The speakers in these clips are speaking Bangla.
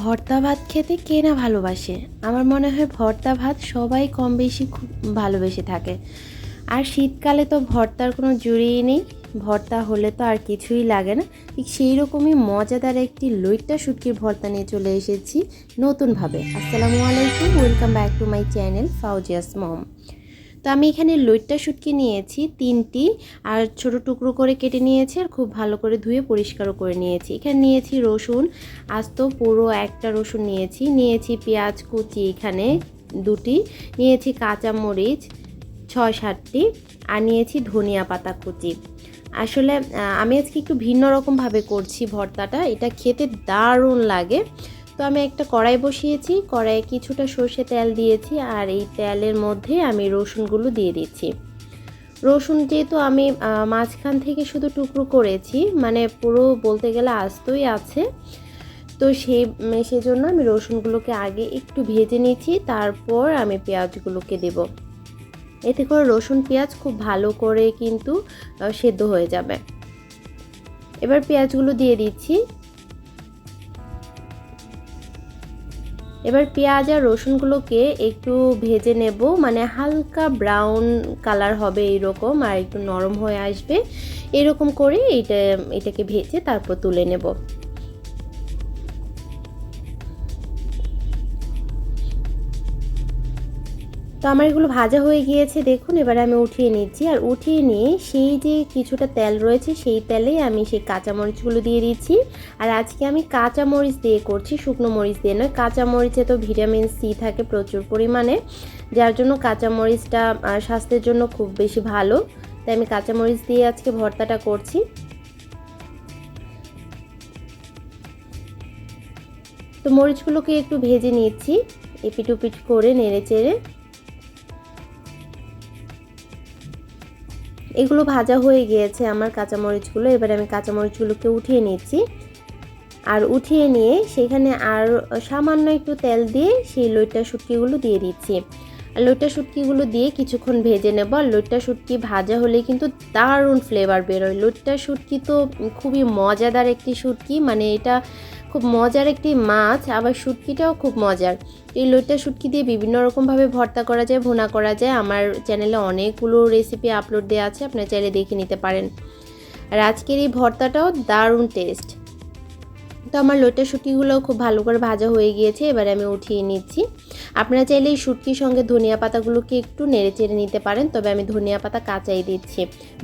ভর্তা ভাত খেতে কে না ভালোবাসে। আমার মনে হয় ভর্তা ভাত সবাই কম বেশি খুব ভালোবেসে থাকে। আর শীতকালে তো ভর্তার কোনো জুড়িই নেই। ভর্তা হলে তো আর কিছুই লাগে না। ঠিক সেই রকমই মজাদার একটি লইট্টা শুটকির ভর্তা নিয়ে চলে এসেছি নতুনভাবে। আসসালামু আলাইকুম, welcome back to my channel ফawjiasmom। তো আমি এখানে লইট্টা শুটকি নিয়েছি 3টি, আর ছোট টুকরো করে কেটে নিয়েছি, আর খুব ভালো করে ধুয়ে পরিষ্কারও করে নিয়েছি। এখানে নিয়েছি রসুন, আস্ত পুরো একটা রসুন নিয়েছি পেঁয়াজ কুচি এখানে 2টি, নিয়েছি কাঁচামরিচ 6-7টি, আর নিয়েছি ধনিয়া পাতা কুচি। আসলে আমি আজকে একটু ভিন্ন রকমভাবে করছি ভর্তাটা, এটা খেতে দারুণ লাগে। তো আমি একটা কড়াই বসিয়েছি, কড়াইয়ে কিছুটা সর্ষে তেল দিয়েছি, আর এই তেলের মধ্যে আমি রসুনগুলো দিয়ে দিচ্ছি। রসুন যেহেতু আমি মাঝখান থেকে শুধু টুকরো করেছি, মানে পুরো বলতে গেলে আস্তই আছে, তো সেজন্য আমি রসুনগুলোকে আগে একটু ভেজে নিচ্ছি, তারপর আমি পেঁয়াজগুলোকে দেব। এতে করে রসুন পেঁয়াজ খুব ভালো করে কিন্তু সেদ্ধ হয়ে যাবে। এবার পেঁয়াজগুলো দিয়ে দিচ্ছি। এবার পেঁয়াজ আর রসুনগুলোকে একটু ভেজে নেব, মানে হালকা ব্রাউন কালার হবে এইরকম, আর একটু নরম হয়ে আসবে এরকম করে এটাকে ভেজে তারপর তুলে নেব। তো আমার এগুলো ভাজা হয়ে গিয়েছে দেখুন। এবারে আমি উঠিয়ে নিচ্ছি, আর উঠিয়ে নিয়ে সেই যে কিছুটা তেল রয়েছে সেই তেলেই আমি সেই কাঁচামরিচগুলো দিয়ে দিচ্ছি। আর আজকে আমি কাঁচামরিচ দিয়ে করছি, শুকনো মরিচ দিয়ে নয়। কাঁচামরিচে তো ভিটামিন সি থাকে প্রচুর পরিমাণে, যার জন্য কাঁচামরিচটা স্বাস্থ্যের জন্য খুব বেশি ভালো। তাই আমি কাঁচামরিচ দিয়ে আজকে ভর্তাটা করছি। তো মরিচগুলোকে একটু ভেজে নিচ্ছি এপিট ওপিট করে নেড়ে চেড়ে। এগুলো ভাজা হয়ে গিয়েছে আমার কাঁচামরিচগুলো। এবারে আমি কাঁচামরিচগুলোকে উঠিয়ে নিচ্ছি, আর উঠিয়ে নিয়ে সেখানে আর সামান্য একটু তেল দিয়ে সেই লইট্টা শুটকিগুলো দিয়ে দিচ্ছি। আর লইট্টা শুটকিগুলো দিয়ে কিছুক্ষণ ভেজে নেব। আর লইট্টা শুটকি ভাজা হলে কিন্তু দারুণ ফ্লেভার বেরোয়। লইট্টা শুটকি তো খুবই মজাদার একটি শুটকি, মানে এটা খুব মজার একটি মাছ, আবার শুটকিটাও খুব মজার। এই লইট্টা শুটকি দিয়ে বিভিন্ন রকমভাবে ভর্তা করা যায়, ভুনা করা যায়। আমার চ্যানেলে অনেকগুলো রেসিপি আপলোড দেওয়া আছে, আপনারা চাইলে দেখে নিতে পারেন। আর আজকের এই ভর্তাটাও দারুণ টেস্ট। তো আমার লইট্টা শুটকিগুলোও খুব ভালো করে ভাজা হয়ে গিয়েছে, এবারে আমি উঠিয়ে নিচ্ছি। আপনারা চাইলে এই শুটকির সঙ্গে ধনিয়া পাতাগুলোকে একটু নেড়ে চেড়ে নিতে পারেন, তবে আমি ধনিয়া পাতা কাঁচাই দিচ্ছি,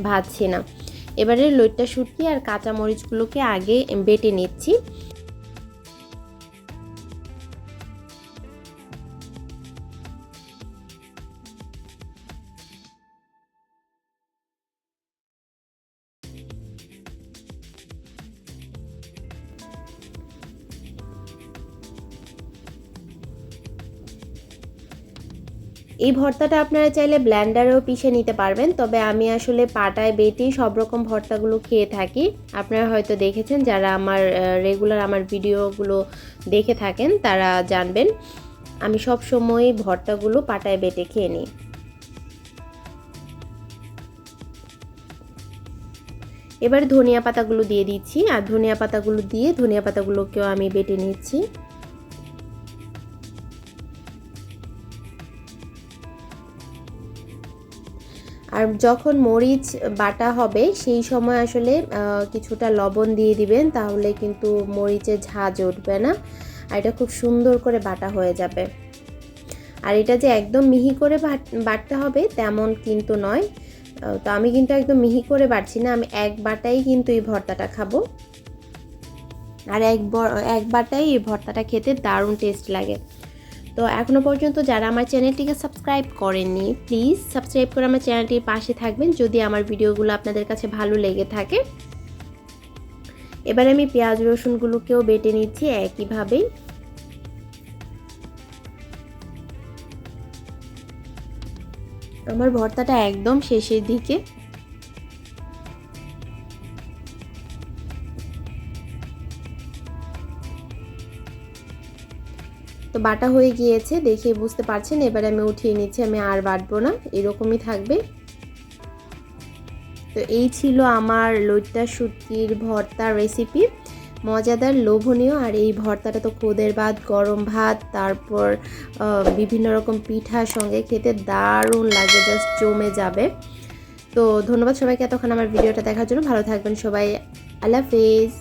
ভাজছি না। এবারে লইট্টা শুটকি আর কাঁচামরিচগুলোকে আগে বেটে নিচ্ছি। এই ভর্তাটা আপনারা চাইলে ব্লেন্ডারেও পিষে নিতে পারবেন, তবে আমি আসলে পাটায় বেটেই সব রকম ভর্তাগুলো খেয়ে থাকি। আপনারা হয়তো দেখেছেন, যারা আমার রেগুলার আমার ভিডিওগুলো দেখে থাকেন তারা জানবেন আমি সব সময় ভর্তাগুলো পাটায় বেটে খেয়ে নিই। এবার ধনিয়া পাতাগুলো দিয়ে দিচ্ছি, আর ধনিয়া পাতাগুলোকেও আমি বেটে নিচ্ছি। আর যখন মরিচ বাটা হবে সেই সময় আসলে কিছুটা লবণ দিয়ে দিবেন, তাহলে কিন্তু মরিচের ঝাঁজ উঠবে না, আর এটা খুব সুন্দর করে বাটা হয়ে যাবে। আর এটা যে একদম মিহি করে বাটতে হবে তেমন কিন্তু নয়। তো আমি কিন্তু একদম মিহি করে বাটছি না, আমি এক বাটাই কিন্তু এই ভর্তাটা খাবো। আর এক বাটাই এই ভর্তাটা খেতে দারুণ টেস্ট লাগে। তো এখনও পর্যন্ত যারা আমার চ্যানেলটিকে সাবস্ক্রাইব করেননি, প্লিজ সাবস্ক্রাইব করে আমার চ্যানেলটির পাশে থাকবেন যদি আমার ভিডিওগুলো আপনাদের কাছে ভালো লেগে থাকে। এবার আমি পেঁয়াজ রসুনগুলোকেও বেটে নিচ্ছি একইভাবেই। আমার ভর্তাটা একদম শেষের দিকে। তো বাটা হয়ে গিয়েছে, দেখে বুঝতে পারছেন। এবার আমি উঠিয়ে নিচ্ছি, আমি আর বাটবো না, এরকমই থাকবে। তো এই ছিল আমার লইট্টা শুটকির ভর্তা রেসিপি। মজাদার, লোভনীয়। আর এই ভর্তাটা তো খুদের ভাত, গরম ভাত, তারপর বিভিন্ন রকম পিঠার সঙ্গে খেতে দারুণ লাগে, জাস্ট জমে যাবে। তো ধন্যবাদ সবাইকে এতক্ষণ আমার ভিডিওটা দেখার জন্য। ভালো থাকবেন সবাই। আল্লাহ হাফেজ।